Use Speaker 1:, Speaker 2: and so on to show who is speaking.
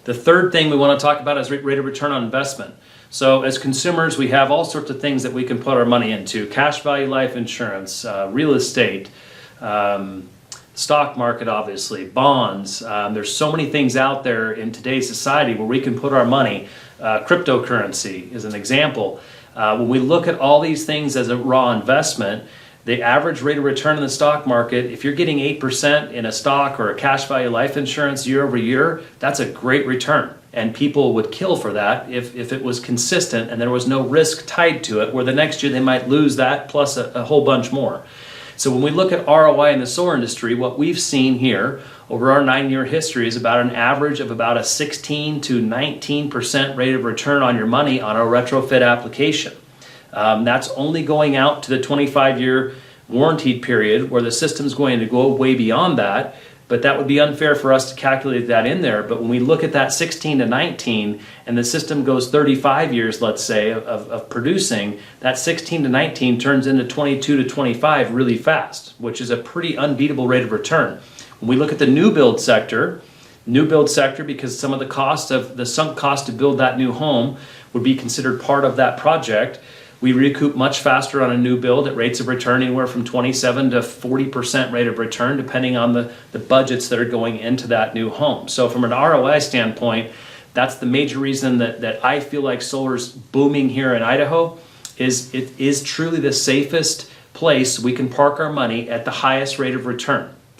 Speaker 1: The third thing we want to talk about is rate of return on investment. So as consumers, we have all sorts of things that we can put our money into: cash value life insurance, real estate, stock market, obviously, bonds. There's so many things out there in today's society where we can put our money. Cryptocurrency is an example. When we look at all these things as a raw investment, the average rate of return in the stock market, if you're getting 8% in a stock or a cash value life insurance year over year, that's a great return. And people would kill for that if it was consistent and there was no risk tied to it, where the next year they might lose that plus a whole bunch more. So when we look at ROI in the solar industry, what we've seen here over our 9-year history is about an average of about a 16 to 19% rate of return on your money on a retrofit application. That's only going out to the 25-year warranty period, where the system's going to go way beyond that. But that would be unfair for us to calculate that in there. But when we look at that 16 to 19 and the system goes 35 years, let's say, of producing, that 16 to 19 turns into 22 to 25 really fast, which is a pretty unbeatable rate of return. When we look at the new build sector, because some of the cost of the sunk cost to build that new home would be considered part of that project, we recoup much faster on a new build at rates of return anywhere from 27 to 40% rate of return, depending on the budgets that are going into that new home. So from an ROI standpoint, that's the major reason that I feel like solar's booming here in Idaho. It is truly the safest place we can park our money at the highest rate of return.